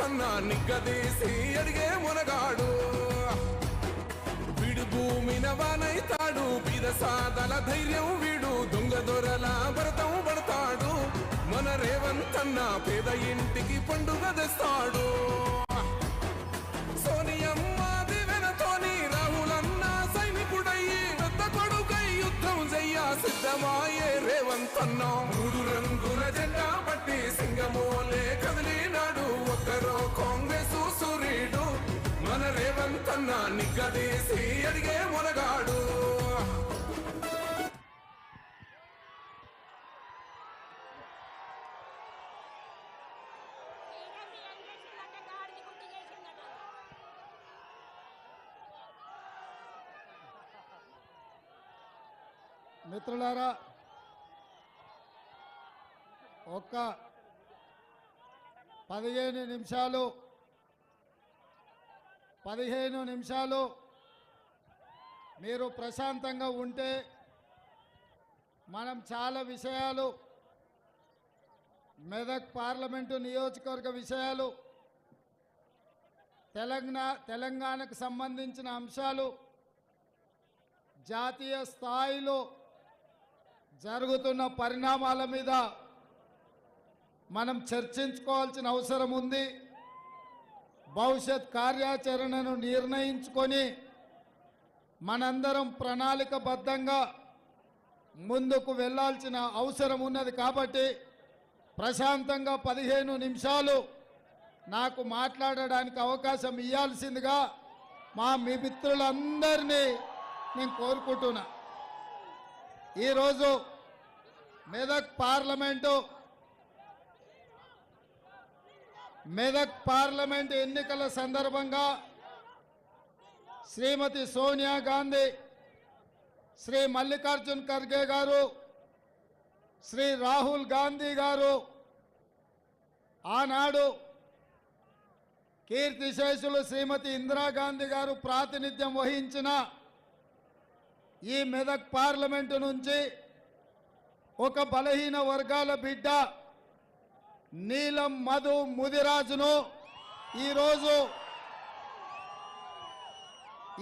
రేవంతన్న నిగ్గదీసి అడిగే మునగాడు వీడు భూమిన వానైతాడు బీద సాదల ధైర్యం వీడు దొంగ దొరల భరతం పడతాడు మన రేవంతన్న పేద ఇంటికి పండుగ తెస్తాడు సోనియమ్మ దివెనతోని రాహులన్న సైనికుడయ్యి పెద్ద కొడుకై యుద్ధం చెయ్య సిద్ధమాయే రేవంతన్న మూడు రంగుల జెండా పట్టి సింగమోలే కదిలినాడు ఒక్కరో కాంగ్రెస్ సూర్యుడు మన రేవంతన్న నిగ్గదీసి అడిగే మునగాడు మిత్రులారా, ఒక్క 15 నిమిషాలు మీరు ప్రశాంతంగా ఉంటే మనం చాలా విషయాలు మెదక్ పార్లమెంటు నియోజకవర్గ విషయాలు తెలంగాణకు సంబంధించిన అంశాలు జాతీయ స్థాయిలో జరుగుతున్న పరిణామాల మీద మనం చర్చించుకోవాల్సిన అవసరం ఉంది. భవిష్యత్ కార్యాచరణను నిర్ణయించుకొని మనందరం ప్రణాళికబద్ధంగా ముందుకు వెళ్ళాల్సిన అవసరం ఉన్నది. కాబట్టి ప్రశాంతంగా 15 నిమిషాలు నాకు మాట్లాడడానికి అవకాశం ఇవ్వాల్సిందిగా మీ మిత్రులందరినీ నేను కోరుకుంటున్నా. ఈరోజు మెదక్ పార్లమెంటు ఎన్నికల సందర్భంగా శ్రీమతి సోనియా గాంధీ, శ్రీ మల్లికార్జున్ ఖర్గే గారు, శ్రీ రాహుల్ గాంధీ గారు, ఆనాడు కీర్తిశేషులు శ్రీమతి ఇందిరాగాంధీ గారు ప్రాతినిధ్యం వహించిన ఈ మెదక్ పార్లమెంటు నుంచి ఒక బలహీన వర్గాల బిడ్డ నీలం మధు ముదిరాజును ఈరోజు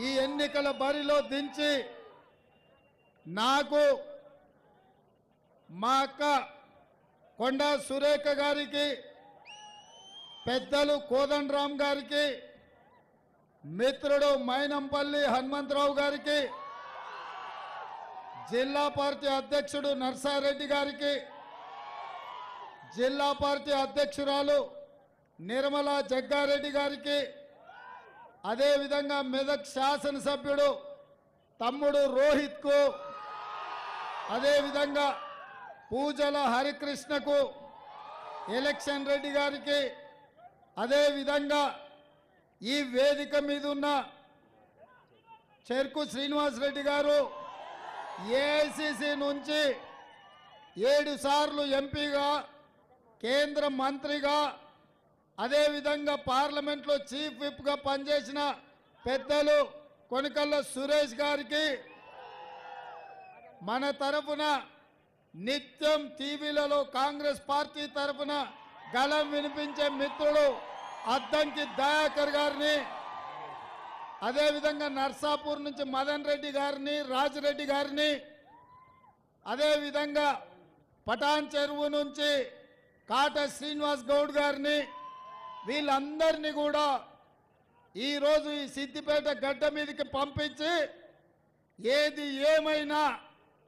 ఈ ఎన్నికల బరిలో దించి నాకు మా అక్క కొండా సురేఖ గారికి, పెద్దలు కోదండరామ్ గారికి, మిత్రుడు మైనంపల్లి హనుమంతరావు గారికి, జిల్లా పార్టీ అధ్యక్షుడు నర్సారెడ్డి గారికి, జిల్లా పార్టీ అధ్యక్షురాలు నిర్మలా జగ్గారెడ్డి గారికి, అదేవిధంగా మెదక్ శాసనసభ్యుడు తమ్ముడు రోహిత్కు, అదేవిధంగా పూజల హరికృష్ణకు, ఎలక్షన్ రెడ్డి గారికి, అదేవిధంగా ఈ వేదిక మీద ఉన్న చెర్కు శ్రీనివాసరెడ్డి గారు ఏఐసిసి నుంచి 7 సార్లు ఎంపీగా, కేంద్ర మంత్రిగా, అదేవిధంగా పార్లమెంట్లో చీఫ్ విప్గా పనిచేసిన పెద్దలు కొనికల్ల సురేష్ గారికి, మన తరఫున నిత్యం టీవీలలో కాంగ్రెస్ పార్టీ తరఫున గళం వినిపించే మిత్రుడు అద్దంకి దయాకర్ గారిని, అదేవిధంగా నర్సాపూర్ నుంచి మదన్ రెడ్డి గారిని, రాజిరెడ్డి గారిని, అదేవిధంగా పటాన్ చెరువు నుంచి కాట శ్రీనివాస్ గౌడ్ గారిని, వీళ్ళందరినీ కూడా ఈరోజు ఈ సిద్దిపేట గడ్డ మీదకి పంపించి ఏది ఏమైనా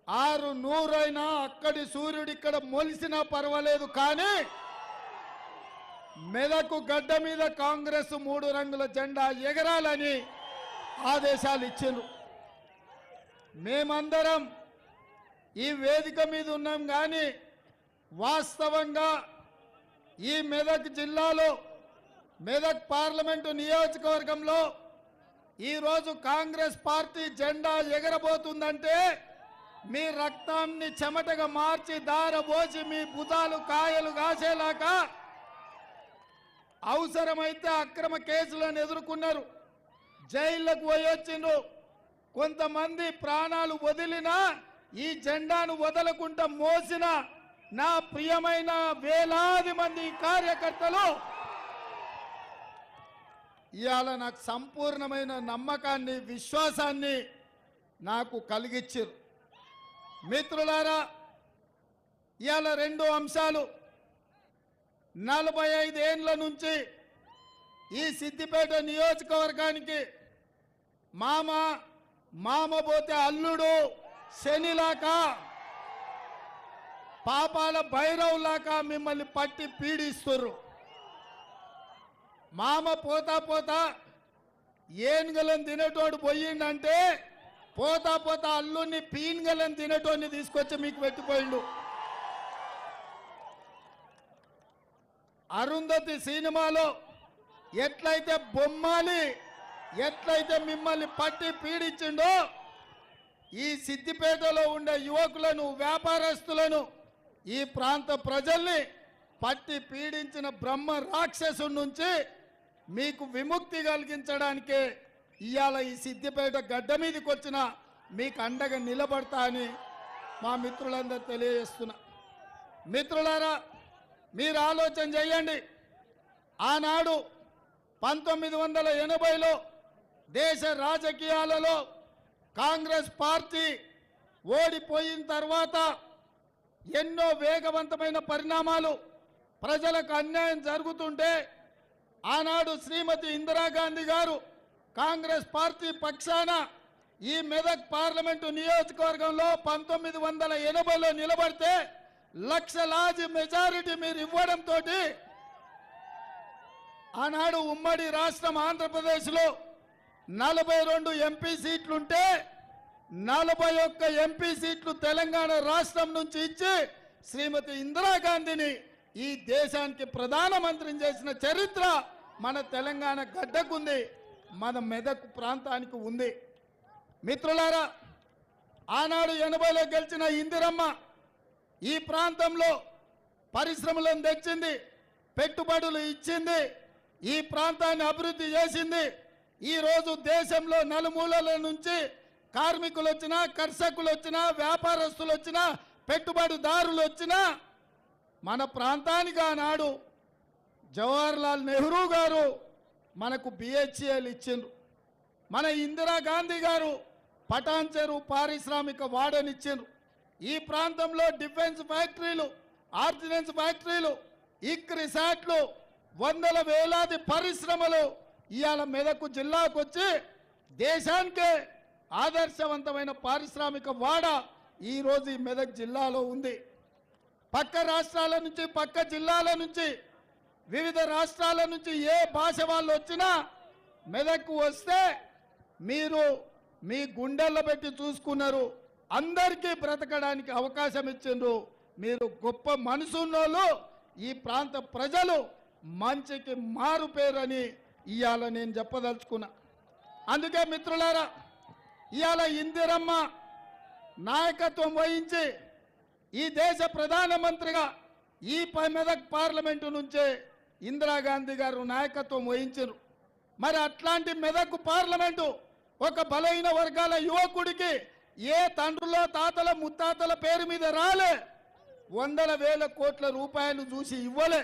600 అయినా అక్కడి సూర్యుడు ఇక్కడ మొలిసినా పర్వాలేదు, కానీ మెదకు గడ్డ మీద కాంగ్రెస్ 3 రంగుల జెండా ఎగరాలని ఆదేశాలు ఇచ్చిండ్రు. మేమందరం ఈ వేదిక మీద ఉన్నాం, కానీ వాస్తవంగా ఈ మెదక్ జిల్లాలో మెదక్ పార్లమెంటు నియోజకవర్గంలో ఈరోజు కాంగ్రెస్ పార్టీ జెండా ఎగరబోతుందంటే మీ రక్తాన్ని చెమటగా మార్చి దారబోసి మీ భుజాలు కాయలు కాసేలాగా అవసరమైతే అక్రమ కేసులను ఎదుర్కొన్నారు, జైళ్లకు పోయొచ్చిండ్రు. కొంతమంది ప్రాణాలు వదిలినా ఈ జెండాను వదలకుండా మోసిన నా ప్రియమైన వేలాది మంది కార్యకర్తలు ఇవాళ నాకు సంపూర్ణమైన నమ్మకాన్ని విశ్వాసాన్ని నాకు కలిగించారు. మిత్రులారా, ఇవాళ రెండు అంశాలు. 45 ఏండ్ల నుంచి ఈ సిద్దిపేట నియోజకవర్గానికి మామ పోతే అల్లుడు శనిలాగా పాపాల భైరవులాగా మిమ్మల్ని పట్టి పీడిస్తుర్రు. మామ పోతా ఏనుగలను తినేటోడు పోయిండంటే పోతా అల్లుడిని పీనుగలను తినేటోడిని తీసుకొచ్చి మీకు పెట్టిపోయిండు. అరుంధతి సినిమాలో ఎట్లయితే బొమ్మాలి ఎట్లయితే మిమ్మల్ని పట్టి పీడించిండో ఈ సిద్దిపేటలో ఉండే యువకులను వ్యాపారస్తులను ఈ ప్రాంత ప్రజల్ని పట్టి పీడించిన బ్రహ్మ రాక్షసుడి నుంచి మీకు విముక్తి కలిగించడానికే ఇవాళ ఈ సిద్దిపేట గడ్డ మీదకి వచ్చిన మీకు అండగా నిలబడతా అని మా మిత్రులందరూ తెలియజేస్తున్నా. మిత్రులారా, మీరు ఆలోచన చేయండి. ఆనాడు 1980లో దేశ రాజకీయాలలో కాంగ్రెస్ పార్టీ ఓడిపోయిన తర్వాత ఎన్నో వేగవంతమైన పరిణామాలు, ప్రజలకు అన్యాయం జరుగుతుంటే ఆనాడు శ్రీమతి ఇందిరాగాంధీ గారు కాంగ్రెస్ పార్టీ పక్షాన ఈ మెదక్ పార్లమెంటు నియోజకవర్గంలో 1980లో నిలబడితే లక్షలాది మెజారిటీ మీరు ఇవ్వడంతో ఆనాడు ఉమ్మడి రాష్ట్రం ఆంధ్రప్రదేశ్లో 42 ఎంపీ సీట్లుంటే 41 ఎంపీ సీట్లు తెలంగాణ రాష్ట్రం నుంచి ఇచ్చి శ్రీమతి ఇందిరాగాంధీని ఈ దేశానికి ప్రధానమంత్రిని చేసిన చరిత్ర మన తెలంగాణ గడ్డకుంది, మన మెదక్ ప్రాంతానికి ఉంది. మిత్రులారా, ఆనాడు 80లో గెలిచిన ఇందిరమ్మ ఈ ప్రాంతంలో పరిశ్రమలను తెచ్చింది, పెట్టుబడులు ఇచ్చింది, ఈ ప్రాంతాన్ని అభివృద్ధి చేసింది. ఈరోజు దేశంలో నలుమూలల నుంచి కార్మికులు వచ్చినా, కర్షకులు వచ్చినా, వ్యాపారస్తులు వచ్చినా, పెట్టుబడిదారులు వచ్చినా మన ప్రాంతానికి ఆనాడు జవహర్లాల్ నెహ్రూ గారు మనకు బిహెచ్ఎల్ ఇచ్చిండ్రు. మన ఇందిరాగాంధీ గారు పటాన్ చెరువు పారిశ్రామిక వాడనిచ్చిండ్రు. ఈ ప్రాంతంలో డిఫెన్స్ ఫ్యాక్టరీలు, ఆర్డినెన్స్ ఫ్యాక్టరీలు, ఇక్ రిసార్ట్లు, వందల వేలాది పరిశ్రమలు ఇవాళ మెదక్ జిల్లాకు వచ్చి దేశానికే ఆదర్శవంతమైన పారిశ్రామిక వాడ ఈరోజు ఈ మెదక్ జిల్లాలో ఉంది. పక్క రాష్ట్రాల నుంచి, పక్క జిల్లాల నుంచి, వివిధ రాష్ట్రాల నుంచి ఏ భాష వాళ్ళు వచ్చినా మెదక్కు వస్తే మీరు మీ గుండెల్లో పెట్టి చూసుకున్నారు. అందరికీ బ్రతకడానికి అవకాశం ఇచ్చిండ్రు. మీరు గొప్ప మనసున్నోళ్ళు. ఈ ప్రాంత ప్రజలు మంచికి మారు పేరని ఇవాళ నేను చెప్పదలుచుకున్నా. అందుకే మిత్రులారా, ఇవాళ ఇందిరమ్మ నాయకత్వం వహించి ఈ దేశ ప్రధానమంత్రిగా ఈ మెదక్ పార్లమెంటు నుంచే ఇందిరాగాంధీ గారు నాయకత్వం వహించారు. మరి అట్లాంటి మెదక్ పార్లమెంటు ఒక బలహీన వర్గాల యువకుడికి ఏ తండ్రుల తాతల ముత్తాతల పేరు మీద రాలే, వందల వేల కోట్ల రూపాయలు చూసి ఇవ్వలే.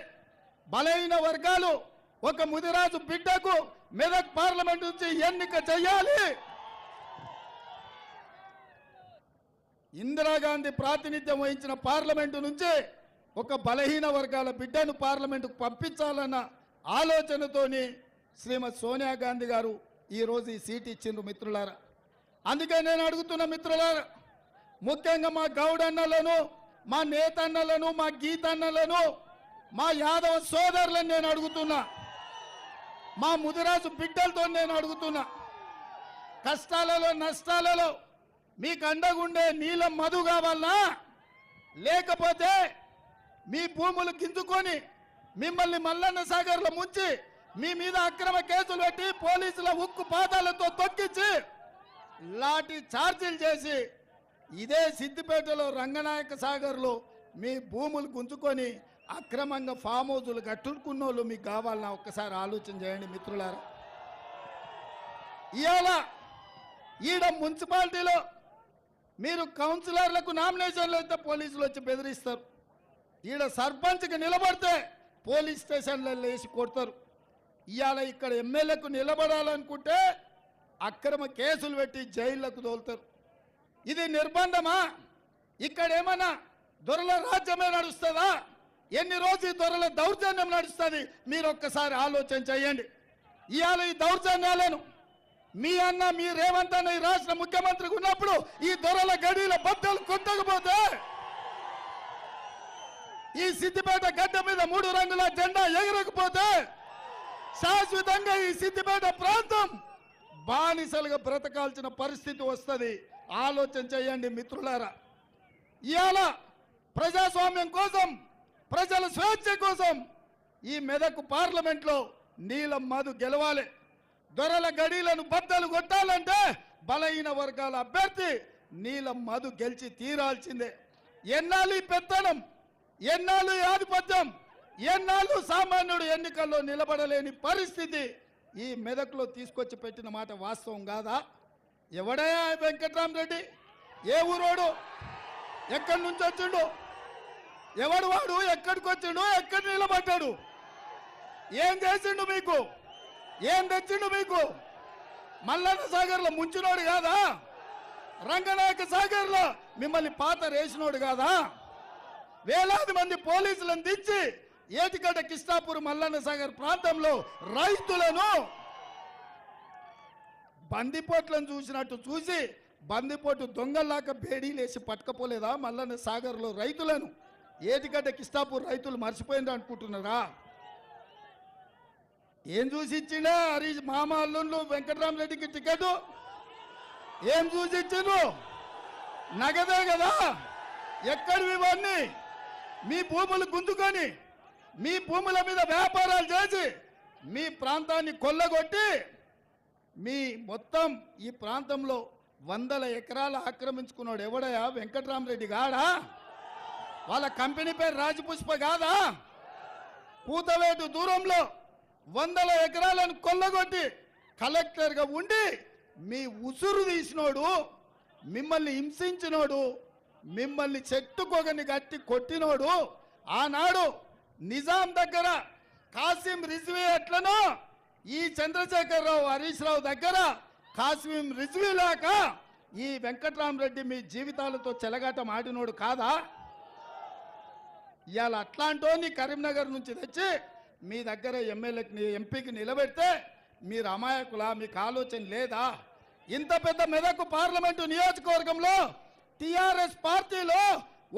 బలహీన వర్గాలు ఒక ముదిరాజు బిడ్డకు మెదక్ పార్లమెంట్ నుంచి ఎన్నిక చేయాలి. ఇందిరాగాంధీ ప్రాతినిధ్యం వహించిన పార్లమెంటు నుంచి ఒక బలహీన వర్గాల బిడ్డను పార్లమెంటుకు పంపించాలన్న ఆలోచనతోని శ్రీమతి సోనియా గాంధీ గారు ఈరోజు ఈ సీట్ ఇచ్చిండ్రు మిత్రులారా. అందుకే నేను అడుగుతున్న మిత్రులారా, ముఖ్యంగా మా గౌడన్నలను, మా నేతన్నలను, మా గీతన్నలను, మా యాదవ సోదరులను నేను అడుగుతున్నా, మా ముదిరాజు బిడ్డలతో నేను అడుగుతున్నా, కష్టాలలో నష్టాలలో మీకు అండగుండే నీలం మధు కావాలనా, లేకపోతే మీ భూములు గింజుకొని మిమ్మల్ని మల్లన్న సాగర్లో ముంచి మీ మీద అక్రమ కేసులు పెట్టి పోలీసుల ఉక్కు పాదాలతో తొక్కించి లాఠీ చార్జీలు చేసి ఇదే సిద్దిపేటలో రంగనాయక సాగర్లో మీ భూములు గుంజుకొని అక్రమంగా ఫామ్ హౌజులు కట్టుకున్న వాళ్ళు మీకు కావాలన్నా ఒక్కసారి ఆలోచన చేయండి మిత్రులారా. ఇవాళ ఈడ మున్సిపాలిటీలో మీరు కౌన్సిలర్లకు నామినేషన్లు అయితే పోలీసులు వచ్చి బెదిరిస్తారు. ఈడ సర్పంచ్కి నిలబడితే పోలీస్ స్టేషన్లలో వేసి కొడతారు. ఇవాళ ఇక్కడ ఎమ్మెల్యేకు నిలబడాలనుకుంటే అక్రమ కేసులు పెట్టి జైళ్లకు తోలుతారు. ఇది నిర్బంధమా? ఇక్కడ ఏమన్నా దొరల రాజ్యమే నడుస్తుందా? ఎన్ని రోజులు దొరల దౌర్జన్యం నడుస్తుంది? మీరు ఒక్కసారి ఆలోచన చేయండి. ఇవాళ ఈ దౌర్జన్యాలను మీ అన్న మీ రేవంత్ అన్న ఈ రాష్ట్ర ముఖ్యమంత్రికి ఉన్నప్పుడు ఈ దొరల గడిల బట్టలు కొట్టకపోతే, ఈ సిద్దిపేట గడ్డ మీద 3 రంగుల జెండా ఎగరకపోతే శాశ్వతంగా ఈ సిద్దిపేట ప్రాంతం బానిసలుగా బ్రతకాల్సిన పరిస్థితి వస్తుంది. ఆలోచన చేయండి మిత్రులారా. ఇవాళ ప్రజాస్వామ్యం కోసం, ప్రజల స్వేచ్ఛ కోసం ఈ మెదక్ పార్లమెంట్లో నీలం మధు గెలవాలి. దొరల గడీలను బద్దలు కొట్టాలంటే బలహీన వర్గాల అభ్యర్థి నీలం మధు గెలిచి తీరాల్సిందే. ఎన్నాళ్ళు ఈ పెత్తనం, ఎన్నాళ్ళు ఈ ఆధిపత్యం, ఎన్నాళ్ళు సామాన్యుడు ఎన్నికల్లో నిలబడలేని పరిస్థితి ఈ మెదక్లో తీసుకొచ్చి పెట్టిన మాట వాస్తవం కాదా? ఎవడయా వెంకట్రామరెడ్డి? ఏ ఊరోడు? ఎక్కడి నుంచి వచ్చిండు? ఎవడు వాడు? ఎక్కడికి వచ్చిండు? ఎక్కడ నిలబడ్డాడు? ఏం చేసిండు మీకు? ఏం తెచ్చిండు మీకు? మల్లన్న సాగర్లో ముంచినోడు కాదా? రంగనాయక సాగర్లో మిమ్మల్ని పాత రేసినోడు కాదా? వేలాది మంది పోలీసులను దించి ఏటిగడ్డ కిష్టాపూర్ మల్లన్న సాగర్ ప్రాంతంలో రైతులను బందిపోట్లను చూసినట్టు చూసి బందిపోటు దొంగల్లాక బేడీలేసి పట్టుకపోలేదా మల్లన్న సాగర్లో రైతులను? ఏటిగడ్డ కిష్టాపూర్ రైతులు మర్చిపోయింది అనుకుంటున్నారా? ఏం చూసి ఇచ్చిండా హరీష్ మామ అల్లుళ్ళు వెంకటరామరెడ్డికి టికెట్? ఏం చూసి ఇచ్చిండ్రు? నగదే కదా. ఎక్కడివి ఇవన్నీ? మీ భూములు గుంజుకొని మీ భూముల మీద వ్యాపారాలు చేసి మీ ప్రాంతాన్ని కొల్లగొట్టి మీ మొత్తం ఈ ప్రాంతంలో 100 ఎకరాలు ఆక్రమించుకున్నాడు ఎవడయా? వెంకటరామరెడ్డి గాడా? వాళ్ళ కంపెనీ పేరు రాజపుష్ప కాదా? కూతవేటు దూరంలో 100 ఎకరాలను కొల్లగొట్టి కలెక్టర్గా ఉండి మీ ఉసురు తీసినోడు, మిమ్మల్ని హింసించినోడు, మిమ్మల్ని చెట్టుకొగని గట్టి కొట్టినోడు, ఆనాడు నిజాం దగ్గర కాసిం రిజ్వీ ఎట్లనో ఈ చంద్రశేఖరరావు హరీష్ రావు దగ్గర కాసిం రిజ్వీ లేక ఈ వెంకటరామరెడ్డి మీ జీవితాలతో చెలగాటం ఆడినోడు కాదా? ఇవాళ అట్లాంటోని కరీంనగర్ నుంచి తెచ్చి మీ దగ్గర ఎమ్మెల్యేకి ఎంపీకి నిలబెడితే మీరు అమాయకులా? మీకు ఆలోచన లేదా? ఇంత పెద్ద మెదక్ పార్లమెంటు నియోజకవర్గంలో టిఆర్ఎస్ పార్టీలో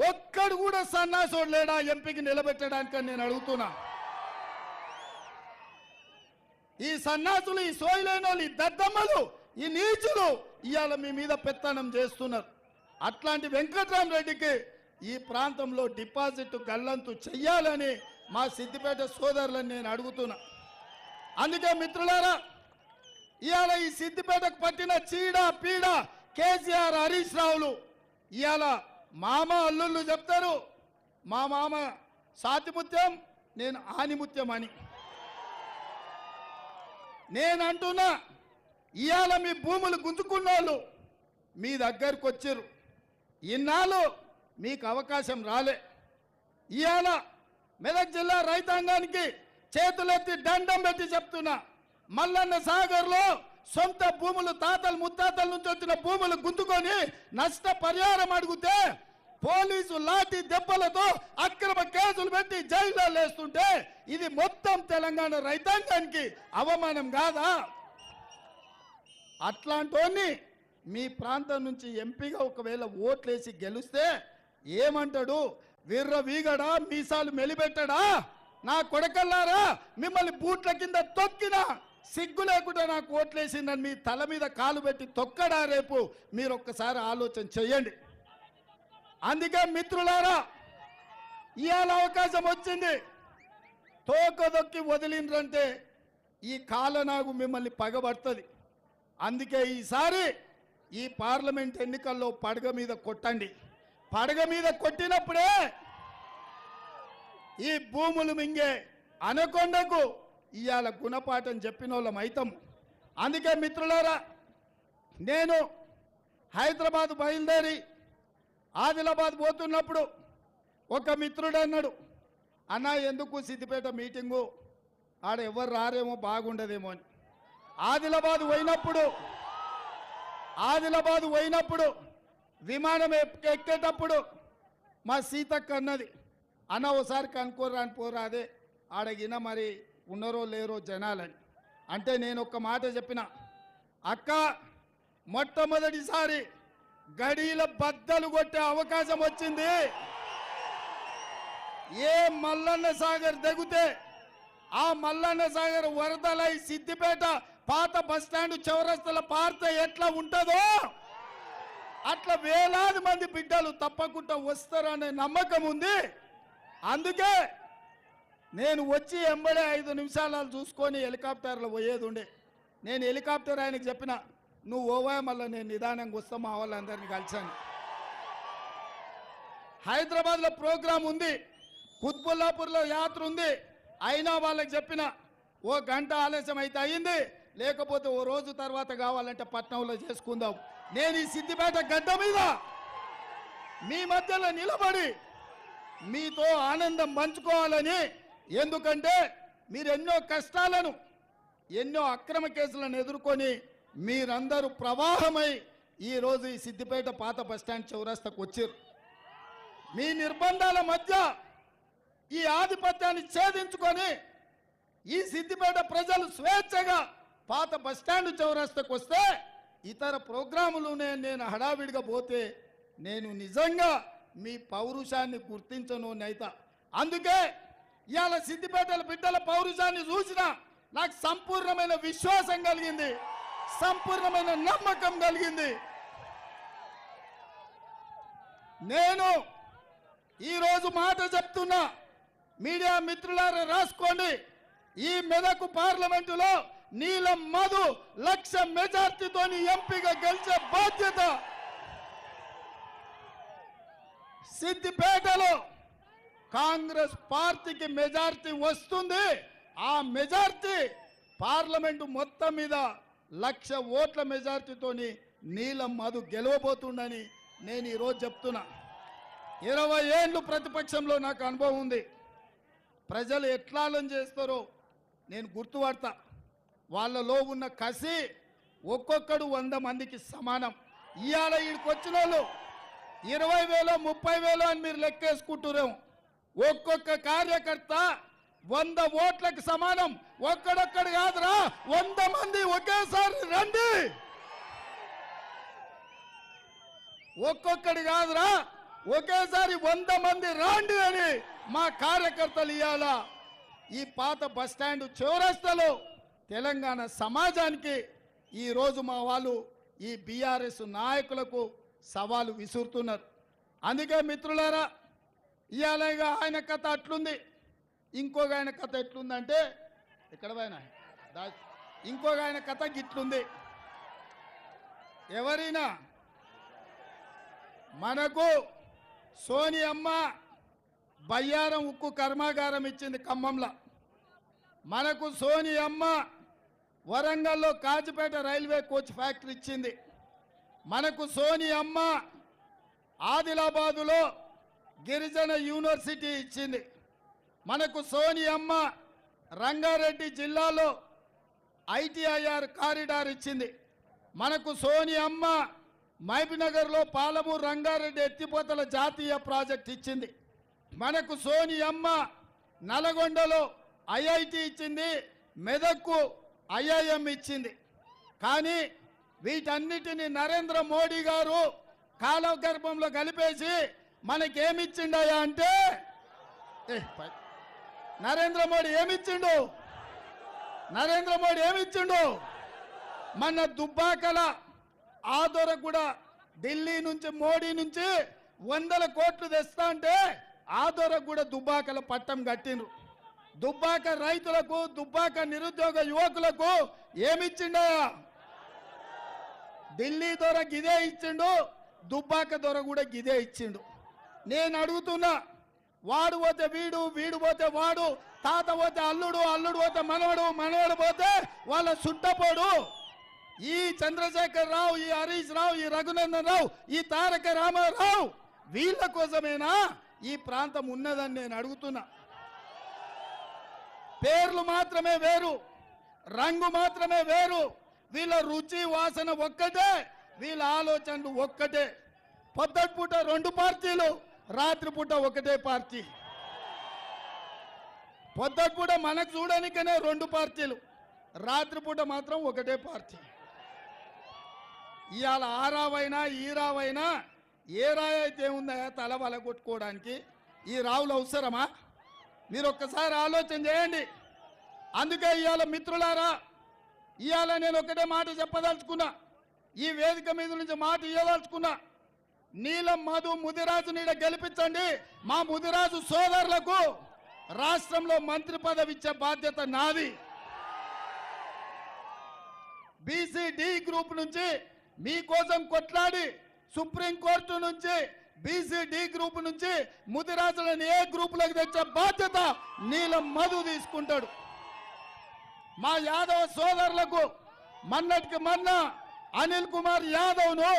ఒక్కడు కూడా సన్నాసోడు లేడా ఎంపీకి నిలబెట్టడానికి నేను అడుగుతున్నా. ఈ సన్నాసులు, ఈ సోయిలేని వాళ్ళు, ఈ దద్దమ్మలు, ఈ నీచులు ఇవాళ మీ మీద పెత్తనం చేస్తున్నారు. అట్లాంటి వెంకటరామరెడ్డికి ఈ ప్రాంతంలో డిపాజిట్ గల్లంతు చెయ్యాలని మా సిద్దిపేట సోదరులను నేను అడుగుతున్నా. అందుకే మిత్రులారా, ఇవాళ ఈ సిద్దిపేటకు పట్టిన చీడ పీడ కేసీఆర్ హరీష్ రావులు ఇవాళ మామ అల్లుళ్ళు చెప్తారు. మా మామ సాతిముత్యం, నేను ఆనిముత్యం అని. నేను అంటున్నా, ఇవాళ మీ భూములు గుంజుకున్న వాళ్ళు మీ దగ్గరకు వచ్చారు. ఇన్నాళ్ళు మీకు అవకాశం రాలే. ఇవాళ మెదక్ జిల్లా రైతాంగానికి చేతులెత్తి దండం పెట్టి చెప్తున్నా, మల్లన్న సాగర్లో సొంత భూములు తాతలు ముత్తాతల నుంచి వచ్చిన భూములు గుంతుకొని నష్టపరిహారం అడిగితే పోలీసు లాఠీ దెబ్బలతో అక్రమ కేసులు పెట్టి జైల్లో లేస్తుంటే ఇది మొత్తం తెలంగాణ రైతాంగానికి అవమానం కాదా? అట్లాంటోని మీ ప్రాంతం నుంచి ఎంపీగా ఒకవేళ ఓట్లేసి గెలిస్తే ఏమంటాడు? వీర్ర వీగడా, మీసాలు మెలిపెట్టడా? నా కొడకల్లారా, మిమ్మల్ని బూట్ల కింద తొక్కినా సిగ్గు లేకుండా నాకు ఓట్లేసిందని మీ తల మీద కాలు పెట్టి తొక్కడా రేపు? మీరు ఒక్కసారి ఆలోచన చెయ్యండి. అందుకే మిత్రులారా, ఇవాళ అవకాశం వచ్చింది. తోకదొక్కి వదిలిండ్రంటే ఈ కాలనాగు మిమ్మల్ని పగబడుతుంది. అందుకే ఈసారి ఈ పార్లమెంట్ ఎన్నికల్లో పడగ మీద కొట్టండి. పడగ మీద కొట్టినప్పుడే ఈ భూములు మింగే అనకొండకు ఇవాళ గుణపాఠం చెప్పిన వాళ్ళం అవుతాం. అందుకే మిత్రులారా, నేను హైదరాబాద్ బయలుదేరి ఆదిలాబాద్ పోతున్నప్పుడు ఒక మిత్రుడు అన్నాడు, అన్న ఎందుకు సిద్దిపేట మీటింగు ఆడ ఎవరు రారేమో బాగుండదేమో అని. ఆదిలాబాద్ పోయినప్పుడు విమానం ఎక్కేటప్పుడు మా సీతక్క అన్నది, అన్న ఓసారి కనుక్కోరాని పోరాదే ఆడగిన మరి ఉన్నారో లేరో జనాలని. అంటే నేను ఒక్క మాట చెప్పిన, అక్క మొట్టమొదటిసారి గడీల బద్దలు కొట్టే అవకాశం వచ్చింది. ఏ మల్లన్న సాగర్ దిగితే ఆ మల్లన్న సాగర్ వరదలై సిద్దిపేట పాత బస్టాండ్ చౌరస్తల పార్త ఎట్లా ఉంటుందో అట్లా వేలాది మంది బిడ్డలు తప్పకుండా వస్తారనే నమ్మకం ఉంది. అందుకే నేను వచ్చి ఎంబడే 5 నిమిషాలు చూసుకొని హెలికాప్టర్లో పోయేది ఉండే. నేను హెలికాప్టర్ ఆయనకు చెప్పిన, నువ్వు ఓవా మళ్ళీ నేను నిదానంగా వస్తా, మా వాళ్ళందరినీ కలిసాను. హైదరాబాద్లో ప్రోగ్రాం ఉంది, కుత్బుల్లాపూర్లో యాత్ర ఉంది. అయినా వాళ్ళకి చెప్పిన, ఓ గంట ఆలస్యం అయితే అయింది, లేకపోతే ఓ రోజు తర్వాత కావాలంటే పట్నంలో చేసుకుందాం. నేను ఈ సిద్దిపేట గడ్డ మీద మీ మధ్యలో నిలబడి మీతో ఆనందం పంచుకోవాలని. ఎందుకంటే మీరు ఎన్నో కష్టాలను, ఎన్నో అక్రమ కేసులను ఎదుర్కొని మీరందరూ ప్రవాహమై ఈరోజు ఈ సిద్దిపేట పాత బస్టాండ్ చౌరస్తాకు వచ్చారు. మీ నిర్బంధాల మధ్య ఈ ఆధిపత్యాన్ని ఛేదించుకొని ఈ సిద్దిపేట ప్రజలు స్వేచ్ఛగా పాత బస్టాండ్ చౌరస్తాకు వస్తే, ఇతర ప్రోగ్రాములునే నేను హడావిడిగా పోతే నేను నిజంగా మీ పౌరుషాన్ని గుర్తించను నైతా. అందుకే ఇవాళ సిద్దిపేటల బిడ్డల పౌరుషాన్ని చూసినా నాకు సంపూర్ణమైన విశ్వాసం కలిగింది, సంపూర్ణమైన నమ్మకం కలిగింది. నేను ఈరోజు మాట చెప్తున్నా, మీడియా మిత్రులారా రాసుకోండి. ఈ మెదక్ పార్లమెంటులో నీలం మధు 1,00,000 మెజార్టీతో ఎంపీగా గెలిచే బాధ్యత సిద్దిపేటలో కాంగ్రెస్ పార్టీకి మెజార్టీ వస్తుంది. ఆ మెజార్టీ పార్లమెంటు మొత్తం మీద 1,00,000 ఓట్ల మెజార్టీతోని నీలం మధు గెలవబోతుండని నేను ఈరోజు చెప్తున్నా. 20 ఏళ్ళు ప్రతిపక్షంలో నాకు అనుభవం ఉంది. ప్రజలు ఎట్లాలను చేస్తారో నేను గుర్తుపడతా. వాళ్ళలో ఉన్న కసి ఒక్కొక్కడు 100 మందికి సమానం. ఇవాళ ఈడికి వచ్చిన వాళ్ళు 20,000 30,000 అని మీరు లెక్కేసుకుంటున్నాము. ఒక్కొక్క కార్యకర్త 100 ఓట్లకు సమానం. ఒక్కడొక్కడు కాదురా, 100 మంది ఒకేసారి రండి. ఒక్కొక్కడు కాదురా, ఒకేసారి 100 మంది రండి అని మా కార్యకర్తలు ఇవాళ ఈ పాత బస్టాండ్ చౌరస్తాలో తెలంగాణ సమాజానికి ఈరోజు మా వాళ్ళు ఈ బీఆర్ఎస్ నాయకులకు సవాలు విసురుతున్నారు. అందుకే మిత్రులారా, ఇవాళ ఆయన కథ అట్లుంది, ఇంకొక ఆయన కథ ఎట్లుందంటే, ఎక్కడ పోయినా ఇంకొక ఆయన కథ గిట్లుంది. ఎవరైనా మనకు సోనియమ్మ బయ్యారం ఉక్కు కర్మాగారం ఇచ్చింది ఖమ్మంలో. మనకు సోనియమ్మ వరంగల్లో కాచిపేట రైల్వే కోచ్ ఫ్యాక్టరీ ఇచ్చింది. మనకు సోనియమ్మ ఆదిలాబాదులో గిరిజన యూనివర్సిటీ ఇచ్చింది. మనకు సోనియమ్మ రంగారెడ్డి జిల్లాలో ఐటీఐఆర్ కారిడార్ ఇచ్చింది. మనకు సోనియమ్మ మహబూబ్నగర్లో పాలమూరు రంగారెడ్డి ఎత్తిపోతల జాతీయ ప్రాజెక్ట్ ఇచ్చింది. మనకు సోనియమ్మ నల్గొండలో ఐఐటి ఇచ్చింది, మెదక్కు ఐఐఎం ఇచ్చింది. కానీ వీటన్నిటిని నరేంద్ర మోడీ గారు కాలగర్భంలో కలిపేసి మనకేమిచ్చిండయా అంటే, నరేంద్ర మోడీ ఏమిచ్చిండు? నరేంద్ర మోడీ ఏమిచ్చిండు? మన దుబ్బాకల ఆదోర కూడా ఢిల్లీ నుంచి మోడీ నుంచి 100 కోట్లు తెస్తా అంటే ఆదోర కూడా దుబ్బాకల పట్టం కట్టిండ్రు. దుబ్బాక రైతులకు, దుబ్బాక నిరుద్యోగ యువకులకు ఏమిచ్చిండయా? ఢిల్లీ దొర గిదే ఇచ్చిండు, దుబ్బాక దొర కూడా గిదే ఇచ్చిండు. నేను అడుగుతున్నా, వాడు పోతే వీడు, వీడు పోతే వాడు, తాత పోతే అల్లుడు, అల్లుడు పోతే మనవడు, మనవడు పోతే వాళ్ళ సుట్టపోడు. ఈ చంద్రశేఖర్ రావు, ఈ హరీష్ రావు, ఈ రఘునందన్ రావు, ఈ తారక రామారావు వీళ్ళ కోసమేనా ఈ ప్రాంతం ఉన్నదని నేను అడుగుతున్నా. పేర్లు మాత్రమే వేరు, రంగు మాత్రమే వేరు, వీళ్ళ రుచి వాసన ఒక్కటే, వీళ్ళ ఆలోచనలు ఒక్కటే. పొద్దుపూట 2 పార్టీలు, రాత్రిపూట ఒకటే పార్టీ. పొద్దుపూట మనకు చూడడానికనే 2 పార్టీలు, రాత్రిపూట మాత్రం ఒకటే పార్టీ. ఇవాళ ఆ రావైనా ఈ రావైనా ఏ రాయి అయితే ఉందా తల వలగొట్టుకోవడానికి ఈ రావులు అవసరమా? మీరు ఒక్కసారి ఆలోచన చేయండి. అందుకే ఇవాళ మిత్రులారా, ఇవాళ నేను ఒకటే మాట చెప్పదలుచుకున్నా, ఈ వేదిక మీద నుంచి మాట ఇవ్వదలుచుకున్నా. నీలం మధు ముదిరాజు నీడ గెలిపించండి. మా ముదిరాజు సోదరులకు రాష్ట్రంలో మంత్రి పదవి ఇచ్చే బాధ్యత నాది. బీసీ-డి గ్రూప్ నుంచి మీకోసం కొట్లాడి సుప్రీంకోర్టు నుంచి బీసీ-డి గ్రూప్ నుంచి ముదిరాజులను ఏ గ్రూపులకు తెచ్చే బాధ్యత నీలం మధు తీసుకుంటాడు. మా యాదవ సోదరులకు మొన్నటికి మొన్న అనిల్ కుమార్ యాదవ్ను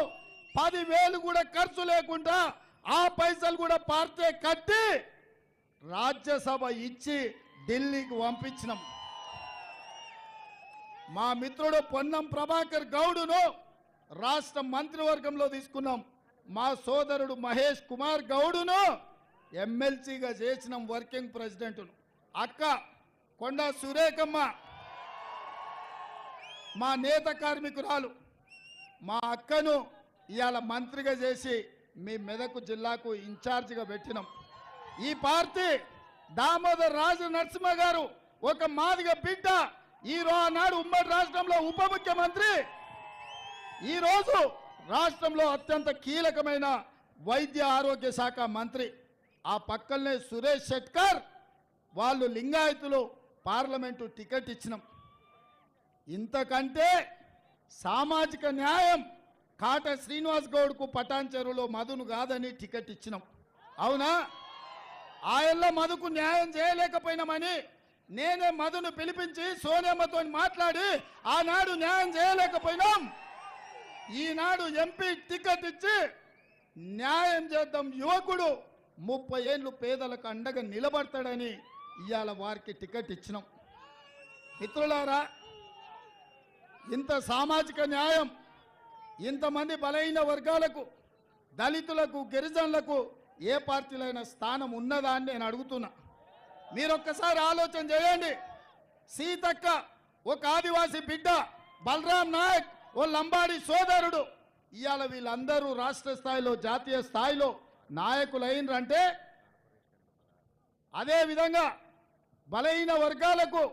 10,000 కూడా ఖర్చు లేకుండా ఆ పైసలు కూడా పార్టీ కట్టి రాజ్యసభ ఇచ్చి ఢిల్లీకి పంపించినాం. మా మిత్రుడు పొన్నం ప్రభాకర్ గౌడును రాష్ట్ర మంత్రివర్గంలో తీసుకున్నాం. మా సోదరుడు మహేష్ కుమార్ గౌడును ఎమ్మెల్సీగా చేసినాం, వర్కింగ్ ప్రెసిడెంట్ను. అక్క కొండా సురేఖమ్మ మా నేత కార్మికురాలు, మా అక్కను ఇవాళ మంత్రిగా చేసి మీ మెదక్ జిల్లాకు ఇన్ఛార్జిగా పెట్టినాం. ఈ పార్టీ దామోదర్ రాజు నరసింహ గారు ఒక మాదిగ బిడ్డ, ఆనాడు ఉమ్మడి రాష్ట్రంలో ఉప ముఖ్యమంత్రి, ఈరోజు రాష్ట్రంలో అత్యంత కీలకమైన వైద్య ఆరోగ్య శాఖ మంత్రి. ఆ పక్కనే సురేష్ షెట్కర్, వాళ్ళు లింగాయతులు, పార్లమెంటు టికెట్ ఇచ్చినాం. ఇంతకంటే సామాజిక న్యాయం కాట శ్రీనివాస్ గౌడ్కు పటాన్ చెరువులో మధును కాదని టికెట్ ఇచ్చినాం. అవునా? ఆయల్ల మధుకు న్యాయం చేయలేకపోయినామని నేనే మధును పిలిపించి సోనియమ్మతో మాట్లాడి ఆనాడు న్యాయం చేయలేకపోయినాం. ఈనాడు ఎంపీ టికెట్ ఇచ్చి న్యాయం చేద్దాం, యువకుడు 30 ఏళ్ళు పేదలకు అండగా నిలబడతాడని ఇవాళ వారికి టికెట్ ఇచ్చినాం. మిత్రులారా, ఇంత సామాజిక న్యాయం, ఇంతమంది బలహీన వర్గాలకు, దళితులకు, గిరిజనులకు ఏ పార్టీలైన స్థానం ఉన్నదా అని నేను అడుగుతున్నా. మీరొక్కసారి ఆలోచన చేయండి. సీతక్క ఒక ఆదివాసీ బిడ్డ, బలరాం నాయక్ ఓ లంబాడి సోదరుడు, ఇవాళ వీళ్ళందరూ రాష్ట్ర స్థాయిలో, జాతీయ స్థాయిలో నాయకులైనరంటే, అదేవిధంగా బలహీన వర్గాలకు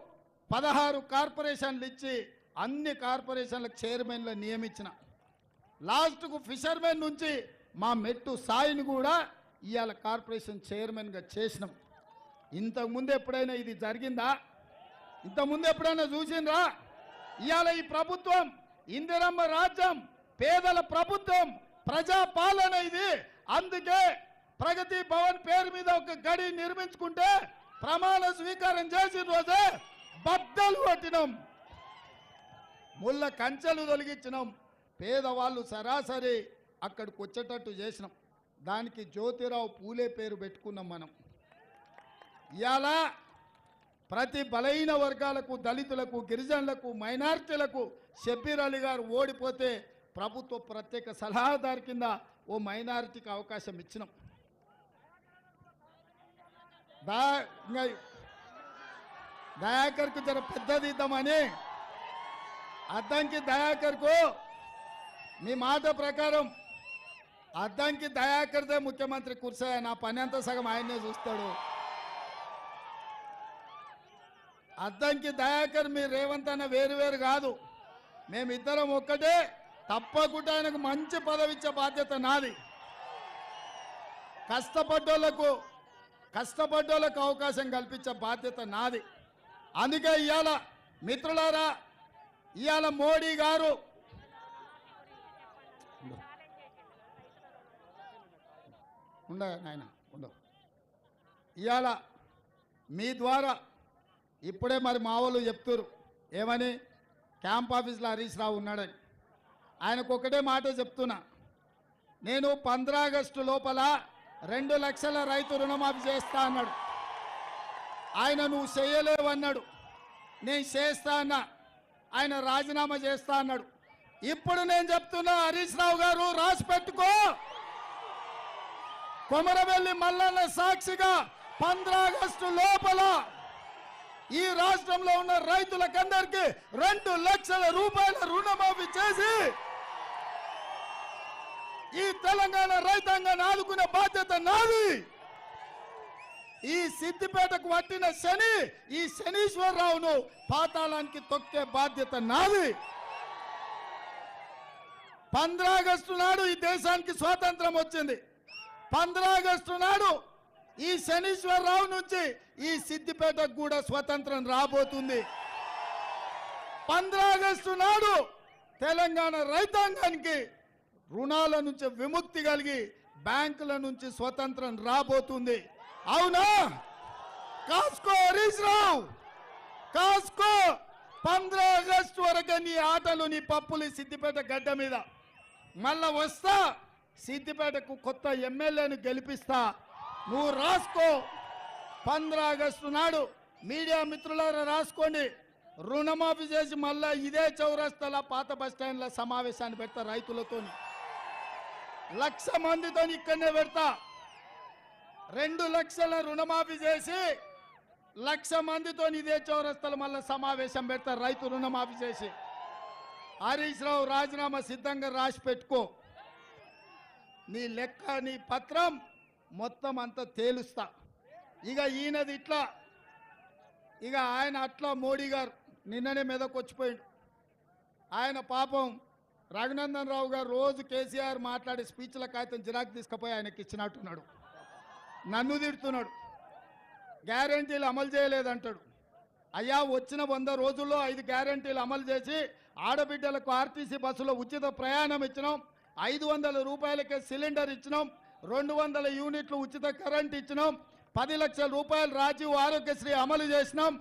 16 కార్పొరేషన్లు ఇచ్చి అన్ని కార్పొరేషన్లకు చైర్మన్లు నియమించిన, లాస్ట్కు ఫిషర్మెన్ నుంచి మా మెట్టు సాయిని కూడా ఇవాళ కార్పొరేషన్ చైర్మన్గా చేసినాం. ఇంతకుముందు ఎప్పుడైనా ఇది జరిగిందా? ఇంతకుముందు ఎప్పుడైనా చూసిండ్రా? ఇవాళ ఈ ప్రభుత్వం ఇందిరమ్మ రాజ్యం, పేదల ప్రభుత్వం, ప్రజాపాలన ఇది. అందుకే ప్రగతి భవన్ పేరు మీద ఒక గడి నిర్మించుకుంటే ప్రమాణ స్వీకారం చేసిన రోజే బద్దలు కొట్టినాం, ముళ్ళ కంచెలు తొలగించినాం, పేదవాళ్ళు సరాసరి అక్కడికి వచ్చేటట్టు చేసినాం. దానికి జ్యోతిరావు పూలే పేరు పెట్టుకున్నాం మనం. ఇవాళ ప్రతి బలహీన వర్గాలకు, దళితులకు, గిరిజనులకు, మైనారిటీలకు షబ్బీర్ అలీ గారు ఓడిపోతే ప్రభుత్వ ప్రత్యేక సలహాదారు కింద ఓ మైనారిటీకి అవకాశం ఇచ్చినాం. దయాకర్కు జర పెద్దది ఇద్దామని, అద్దంకి దయాకర్కు మీ మాట ప్రకారం అద్దంకి దయాకర్దే ముఖ్యమంత్రి కుర్చీ, నా పని అంతా సగం ఆయనే చూస్తాడు. అద్దంకి దయాకర్ మీ రేవంత్ అన్న వేరు వేరు కాదు, మేమిద్దరం ఒక్కటే. తప్పకుండా ఆయనకు మంచి పదవి ఇచ్చే బాధ్యత నాది. కష్టపడ్డోళ్ళకు అవకాశం కల్పించే బాధ్యత నాది. అందుకే ఇవాళ మిత్రులారా, ఇవాళ మోడీ గారు ఇవాళ మీ ద్వారా ఇప్పుడే మరి మా వాళ్ళు చెప్తారు ఏమని, క్యాంప్ ఆఫీస్లో హరీష్ రావు ఉన్నాడని. ఆయనకు ఒకటే మాట చెప్తున్నా, నేను 15 ఆగస్టు లోపల 2 లక్షల రైతు రుణమాఫీ చేస్తా అన్నాడు. ఆయన నువ్వు చేయలేవన్నాడు, నేను చేస్తా అన్నా, ఆయన రాజీనామా చేస్తా అన్నాడు. ఇప్పుడు నేను చెప్తున్నా, హరీష్ రావు గారు రాసి పెట్టుకో, కొమరవెల్లి మల్లన్న సాక్షిగా 15 ఆగస్టు లోపల ఈ రాష్ట్రంలో ఉన్న రైతులకందరికీ 2 లక్షల రూపాయల రుణమాఫీ చేసి ఈ తెలంగాణ రైతాంగాన్ని ఆదుకునే బాధ్యత నాది. ఈ సిద్దిపేటకు పట్టిన శని, ఈ శనీశ్వరరావును పాతాళానికి తొక్కే బాధ్యత నాది. 15 ఆగస్టు నాడు ఈ దేశానికి స్వాతంత్రం వచ్చింది. 15 ఆగస్టు నాడు ఈ శనీశ్వరరావు నుంచి ఈ సిద్దిపేటకు కూడా స్వతంత్రం రాబోతుంది. 15 ఆగస్టు నాడు తెలంగాణ రైతాంగానికి రుణాల నుంచి విముక్తి కలిగి బ్యాంకుల నుంచి స్వతంత్రం రాబోతుంది. అవునా? కాసుకో హరీష్ రావు, కాసుకో. 15 ఆగస్టు వరకే నీ ఆటలు, నీ పప్పులు సిద్దిపేట గడ్డ మీద. మళ్ళా వస్తా, సిద్దిపేటకు కొత్త ఎమ్మెల్యేను గెలిపిస్తా, నువ్వు రాసుకో. 15 ఆగస్టు నాడు మీడియా మిత్రులారా రాసుకోండి, రుణమాఫీ చేసి మళ్ళా ఇదే చౌరస్తాల పాత బస్టాండ్ల సమావేశాన్ని పెడతా. రైతులతో 1,00,000 మందితో ఇక్కడనే పెడతా. 2 లక్షల రుణమాఫీ చేసి 1,00,000 మందితో ఇదే చౌరస్తాల మళ్ళా సమావేశం పెడతా, రైతు రుణమాఫీ చేసి. హరీష్ రావు రాజీనామా సిద్ధంగా రాసి పెట్టుకో. నీ లెక్క, నీ పత్రం మొత్తం అంతా తేలుస్తా. ఇక ఈయనది ఇట్లా, ఇక ఆయన అట్లా. మోడీ గారు నిన్ననే మెదకొచ్చిపోయాడు. ఆయన పాపం రఘునందన్ రావు గారు రోజు కేసీఆర్ మాట్లాడే స్పీచ్ల కాగితం జిరాక్ తీసుకుపోయి ఆయనకి ఇచ్చినట్టున్నాడు. నన్ను తిడుతున్నాడు, గ్యారంటీలు అమలు చేయలేదంటాడు. అయ్యా, వచ్చిన 100 రోజుల్లో 5 గ్యారంటీలు అమలు చేసి ఆడబిడ్డలకు ఆర్టీసీ బస్సులో ఉచిత ప్రయాణం ఇచ్చినాం, 500 రూపాయలకే సిలిండర్ ఇచ్చినాం, 200 యూనిట్లు ఉచిత కరెంట్ ఇచ్చినాం, 10 లక్షల రూపాయలు రాజీవ్ ఆరోగ్యశ్రీ అమలు చేసినాం,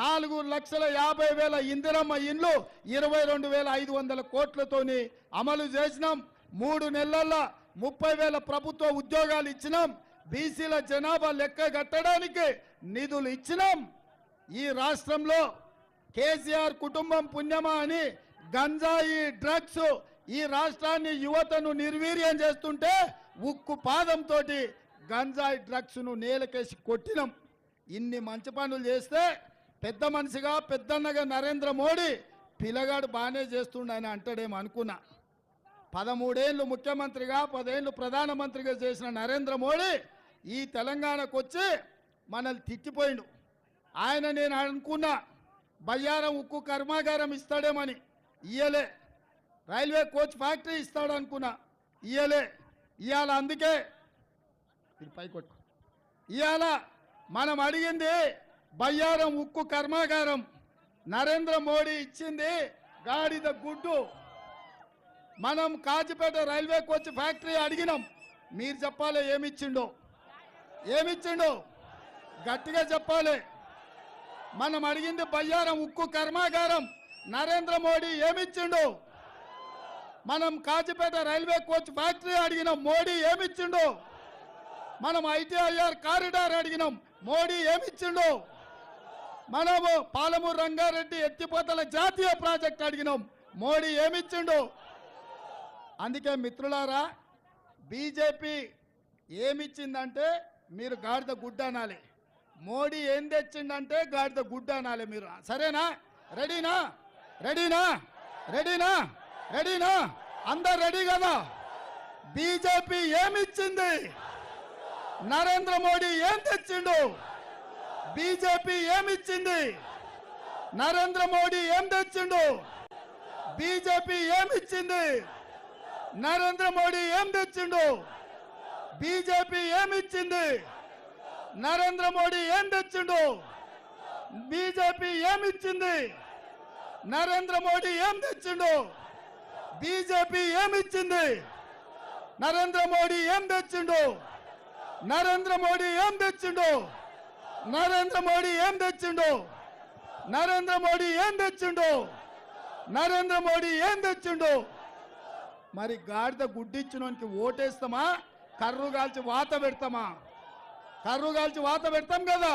4,50,000 ఇందిరమ్మ ఇండ్లు 22,500 కోట్లతోని అమలు చేసినాం, 3 నెలల్లో 30,000 ప్రభుత్వ ఉద్యోగాలు ఇచ్చినాం, బీసీల జనాభా లెక్క కట్టడానికి నిధులు ఇచ్చినాం. ఈ రాష్ట్రంలో కేసీఆర్ కుటుంబం పుణ్యమా అని గంజాయి, డ్రగ్స్ ఈ రాష్ట్రాన్ని, యువతను నిర్వీర్యం చేస్తుంటే ఉక్కు పాదంతో గంజాయి డ్రగ్స్ను నేలకేసి కొట్టినాం. ఇన్ని మంచి పనులు చేస్తే పెద్ద మనిషిగా, పెద్దన్నగా నరేంద్ర మోడీ పిల్లగాడు బాగానే చేస్తుండ అని అంటాడేమో అనుకున్నా. 13 ఏళ్ళు ముఖ్యమంత్రిగా, 10 ఏళ్ళు ప్రధానమంత్రిగా చేసిన నరేంద్ర మోడీ ఈ తెలంగాణకు వచ్చి మనల్ని తిట్టిపోయిండు. ఆయన నేను అనుకున్నా బయ్యారం ఉక్కు కర్మాగారం ఇస్తాడేమని, ఇయ్యలే. రైల్వే కోచ్ ఫ్యాక్టరీ ఇస్తాడు అనుకున్నా, ఇయ్యలే. ఇవాళ అందుకే పైకొట్టు, ఇవాళ మనం అడిగింది బయ్యారం ఉక్కు కర్మాగారం, నరేంద్ర మోడీ ఇచ్చింది గాడిద గుడ్డు. మనం కాజిపేట రైల్వే కోచ్ ఫ్యాక్టరీ అడిగినాం, మీరు చెప్పాలి ఏమిచ్చిండో, ఏమిచ్చిండో గట్టిగా చెప్పాలి. మనం అడిగింది బయ్యారం ఉక్కు కర్మాగారం, నరేంద్ర మోడీ ఏమిచ్చిండో. మనం కాజిపేట రైల్వే కోచ్ ఫ్యాక్టరీ అడిగినాం, మోడీ ఏమిచ్చిండో. మనం ఐటీఐఆర్ కారిడార్ అడిగినాం, మోడీ ఏమిచ్చిండో. మనము పాలమూరు రంగారెడ్డి ఎత్తిపోతల జాతీయ ప్రాజెక్ట్ అడిగినాం, మోడీ ఏమిచ్చిండో. అందుకే మిత్రులారా, బీజేపీ ఏమిచ్చిందంటే మీరు గాడిద గుడ్డ అనాలి, మోడీ ఏం తెచ్చిందంటే గాడిద గుడ్డ అనాలి మీరు. సరేనా? రెడీనా? రెడీనా? రెడీనా? రెడీనా? అందరు రెడీ కదా? బీజేపీ ఏమిచ్చింది, నరేంద్ర మోడీ ఏం తెచ్చిండు. బీజేపీ ఏమిచ్చింది, నరేంద్ర మోడీ ఏం తెచ్చిండు. బీజేపీ ఏమిచ్చింది, నరేంద్ర మోడీ ఏం తెచ్చిండు. బీజేపీ ఏమిచ్చింది, నరేంద్ర మోడీ ఏం తెచ్చిండు. బీజేపీ ఏమిచ్చింది, నరేంద్ర మోడీ ఏం తెచ్చిండు. బీజేపీ ఏమిచ్చింది, నరేంద్ర మోడీ ఏం తెచ్చిండు. నరేంద్ర మోడీ ఏం తెచ్చిండు. నరేంద్ర మోడీ ఏం తెచ్చిండు. నరేంద్ర మోడీ ఏం తెచ్చిండు. నరేంద్ర మోడీ ఏం తెచ్చిండు. మరి గాడిద గుడ్డిచ్చినోనికి ఓటేస్తామా, కర్రు కాల్చి వాత పెడతామా? కర్రు కాల్చి వాత పెడతాం కదా.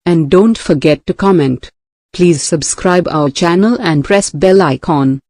And don't forget to comment. Please subscribe our channel and press bell icon.